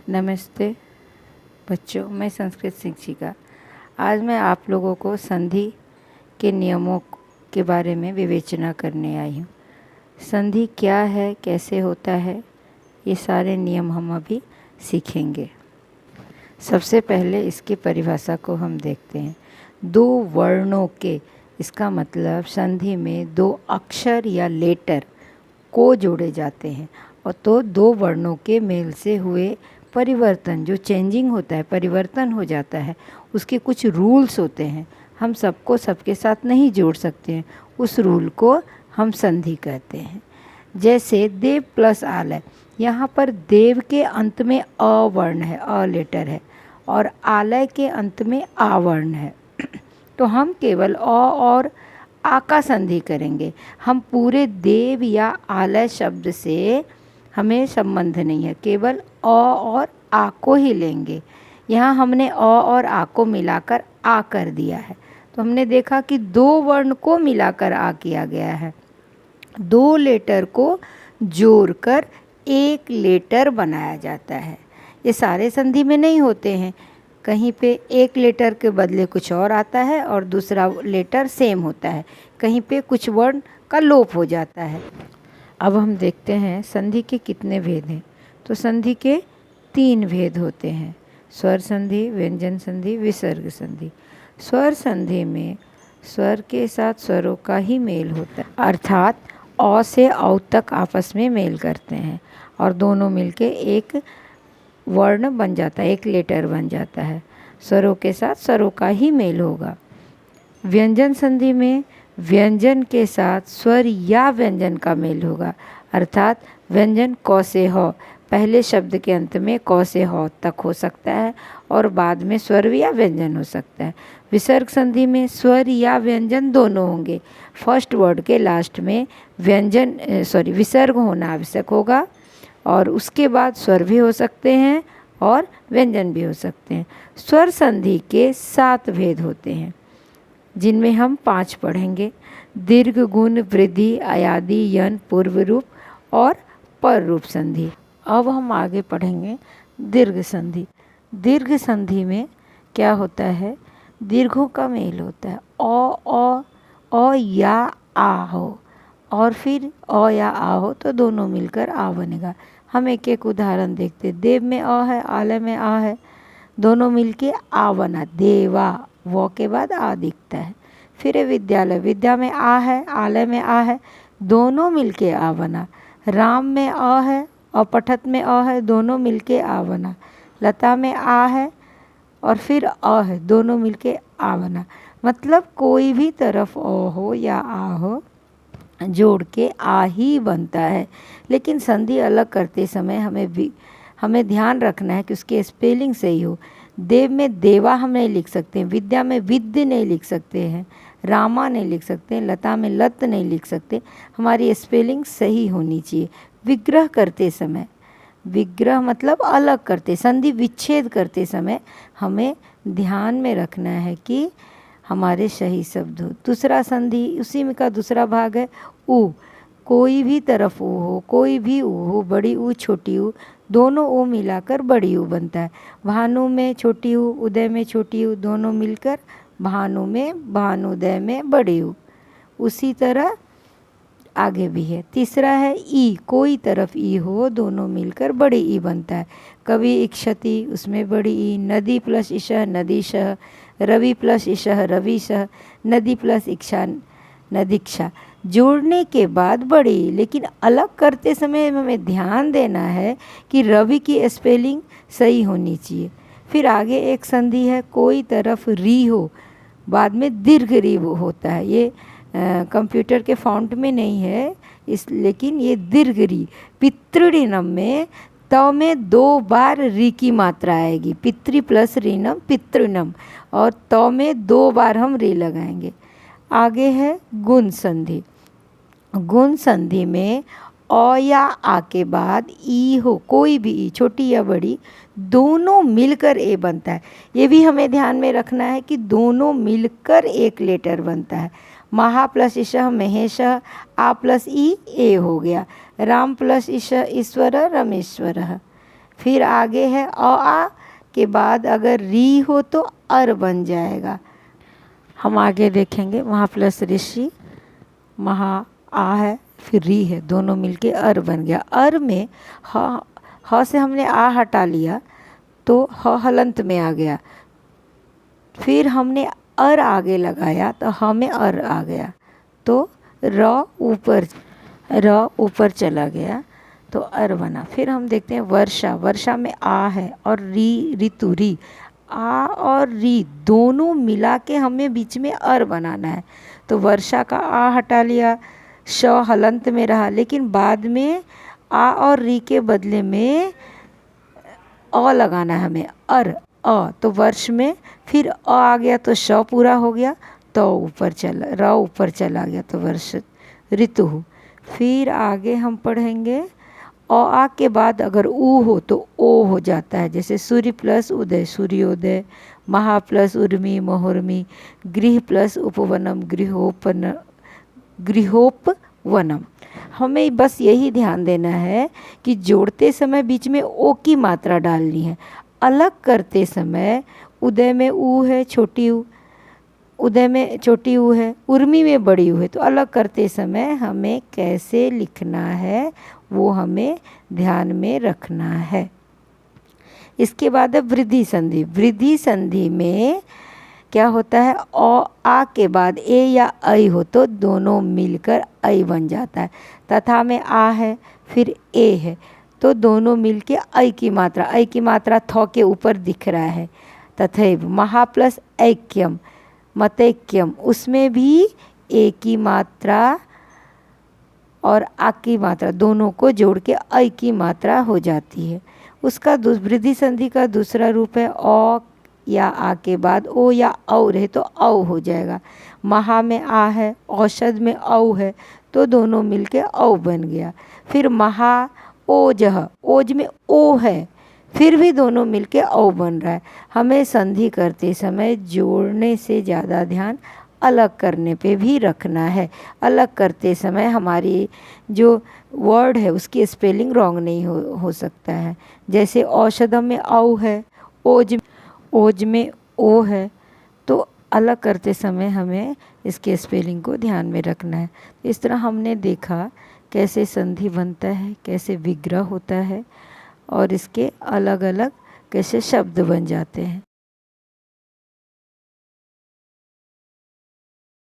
नमस्ते बच्चों, मैं संस्कृत शिक्षिका। आज मैं आप लोगों को संधि के नियमों के बारे में विवेचना करने आई हूँ। संधि क्या है, कैसे होता है, ये सारे नियम हम अभी सीखेंगे। सबसे पहले इसकी परिभाषा को हम देखते हैं। दो वर्णों के, इसका मतलब संधि में दो अक्षर या लेटर को जोड़े जाते हैं और तो दो वर्णों के मेल से हुए परिवर्तन, जो चेंजिंग होता है, परिवर्तन हो जाता है, उसके कुछ रूल्स होते हैं। हम सबको सबके साथ नहीं जोड़ सकते हैं, उस रूल को हम संधि कहते हैं। जैसे देव प्लस आलय, यहाँ पर देव के अंत में अ वर्ण है, अ लेटर है, और आलय के अंत में आ वर्ण है। तो हम केवल अ और आ का संधि करेंगे। हम पूरे देव या आलय शब्द से हमें संबंध नहीं है, केवल अ और आ को ही लेंगे। यहाँ हमने अ और आ को मिलाकर आ कर दिया है, तो हमने देखा कि दो वर्ण को मिलाकर आ किया गया है। दो लेटर को जोड़कर एक लेटर बनाया जाता है। ये सारे संधि में नहीं होते हैं, कहीं पे एक लेटर के बदले कुछ और आता है और दूसरा लेटर सेम होता है, कहीं पे कुछ वर्ण का लोप हो जाता है। अब हम देखते हैं संधि के कितने भेद हैं। तो संधि के 3 भेद होते हैं: स्वर संधि, व्यंजन संधि, विसर्ग संधि। स्वर संधि में स्वर के साथ स्वरों का ही मेल होता है, अर्थात अ से औ तक आपस में मेल करते हैं और दोनों मिलके एक वर्ण बन जाता है, एक लेटर बन जाता है। स्वरों के साथ स्वरों का ही मेल होगा। व्यंजन संधि में व्यंजन के साथ स्वर या व्यंजन का मेल होगा, अर्थात व्यंजन क से ह, पहले शब्द के अंत में क से ह तक हो सकता है और बाद में स्वर या व्यंजन हो सकता है। विसर्ग संधि में स्वर या व्यंजन दोनों होंगे। फर्स्ट वर्ड के लास्ट में विसर्ग होना आवश्यक होगा और उसके बाद स्वर भी हो सकते हैं और व्यंजन भी हो सकते हैं। स्वर संधि के 7 भेद होते हैं, जिनमें हम 5 पढ़ेंगे: दीर्घ, गुण, वृद्धि, अयादि, यन, पूर्व रूप और पर रूप संधि। अब हम आगे पढ़ेंगे दीर्घ संधि। दीर्घ संधि में क्या होता है? दीर्घों का मेल होता है। अ या आ हो और फिर अ या आ हो तो दोनों मिलकर आ बनेगा। हम एक एक उदाहरण देखते हैं। देव में अ है, आलय में आ है, दोनों मिलके आ बना, देवा, वो के बाद आ दिखता है। फिर विद्यालय, विद्या में आ है, आलय में आ है, दोनों मिलके आ बना। राम में अ है और पठत में अ है, दोनों मिलके आ बना। लता में आ है और फिर अ है, दोनों मिलके आ बना। मतलब कोई भी तरफ अ हो या आ हो, जोड़ के आ ही बनता है। लेकिन संधि अलग करते समय हमें ध्यान रखना है कि उसकी स्पेलिंग सही हो। देव में देवा हम नहीं लिख सकते हैं, विद्या में विद्य नहीं लिख सकते हैं, रामा नहीं लिख सकते हैं, लता में लत नहीं लिख सकते। हमारी स्पेलिंग सही होनी चाहिए। विग्रह करते समय, विग्रह मतलब अलग करते, संधि विच्छेद करते समय हमें ध्यान में रखना है कि हमारे सही शब्द हो। दूसरा संधि उसी में का दूसरा भाग है ऊ। कोई भी तरफ ऊ हो, कोई भी ऊ हो, बड़ी ऊ छोटी ऊ, दोनों ऊ मिलाकर बड़ी ऊ बनता है। भानु में छोटी ऊ, उदय में छोटी ऊ, दोनों मिलकर भानु में भानुदय में बड़ी ऊ। उसी तरह आगे भी है। तीसरा है ई, कोई तरफ ई हो, दोनों मिलकर बड़ी ई बनता है। कवि इक्षति, उसमें बड़ी ई। नदी प्लस ईशः नदीशः, रवि प्लस ईशः रविशः, नदी प्लस इक्षा नदीक्षा। जोड़ने के बाद बड़ी, लेकिन अलग करते समय हमें ध्यान देना है कि रवि की स्पेलिंग सही होनी चाहिए। फिर आगे एक संधि है कोई तरफ री हो, बाद में दीर्घ री होता है। ये कंप्यूटर के फॉन्ट में नहीं है लेकिन ये दीर्घ री। पितृऋणम में त में 2 बार री की मात्रा आएगी, पितृ प्लस ऋणम पितृणम, और त में 2 बार हम री लगाएंगे। आगे है गुण संधि। गुण संधि में अ या आ के बाद ई हो, कोई भी ई, छोटी या बड़ी, दोनों मिलकर ए बनता है। ये भी हमें ध्यान में रखना है कि दोनों मिलकर एक लेटर बनता है। महा प्लस ईशः महेशः, आ प्लस ई ए हो गया। राम प्लस ईशः ईश्वर रमेश्वरः। फिर आगे है आ के बाद अगर री हो तो अर बन जाएगा। हम आगे देखेंगे, वहाँ प्लस ऋषि, महा आ है, फिर री है, दोनों मिलके अर बन गया। अर में ह से हमने आ हटा लिया तो ह हलंत में आ गया। फिर हमने अर आगे लगाया तो ह में अर आ गया, तो र ऊपर चला गया तो अर बना। फिर हम देखते हैं वर्षा। वर्षा में आ है और री, ऋतु, री, आ और री दोनों मिला के हमें बीच में अर बनाना है। तो वर्षा का आ हटा लिया, श हलंत में रहा, लेकिन बाद में आ और री के बदले में अ लगाना है हमें, अर, अ। तो वर्ष में फिर अ आ गया तो श पूरा हो गया, तो ऊपर चला, र ऊपर चला गया तो वर्ष, ऋतु। फिर आगे हम पढ़ेंगे आ के बाद अगर ऊ हो तो ओ हो जाता है। जैसे सूर्य प्लस उदय, सूर्योदय, महा प्लस उर्मी, महोर्मी, गृह प्लस उपवनम, गृहोपवनम। हमें बस यही ध्यान देना है कि जोड़ते समय बीच में ओ की मात्रा डालनी है। अलग करते समय उदय में ऊ है, छोटी ऊ, उदय में छोटी ऊ है, उर्मी में बड़ी ऊ है, तो अलग करते समय हमें कैसे लिखना है वो हमें ध्यान में रखना है। इसके बाद है वृद्धि संधि। वृद्धि संधि में क्या होता है, आ के बाद ए या ऐ हो तो दोनों मिलकर ऐ बन जाता है। तथा में आ है फिर ए है तो दोनों मिलके ऐ की मात्रा थ के ऊपर दिख रहा है। तथैव महा प्लस ऐक्यम, मतैक्यम, उसमें भी ए की मात्रा और आ की मात्रा दोनों को जोड़ के ऐ की मात्रा हो जाती है। उसका वृद्धि संधि का दूसरा रूप है औ या आ के बाद ओ या औ रहे तो औ हो जाएगा। महा में आ है, औषध में औ है तो दोनों मिलके औ बन गया। फिर महा ओजह, ओज में ओ है, फिर भी दोनों मिलके औ बन रहा है। हमें संधि करते समय जोड़ने से ज़्यादा ध्यान अलग करने पे भी रखना है। अलग करते समय हमारी जो वर्ड है उसकी स्पेलिंग रॉन्ग नहीं हो सकता है। जैसे औषधम में औ है, ओज में ओ है, तो अलग करते समय हमें इसके स्पेलिंग को ध्यान में रखना है। इस तरह हमने देखा कैसे संधि बनता है, कैसे विग्रह होता है और इसके अलग अलग कैसे शब्द बन जाते हैं।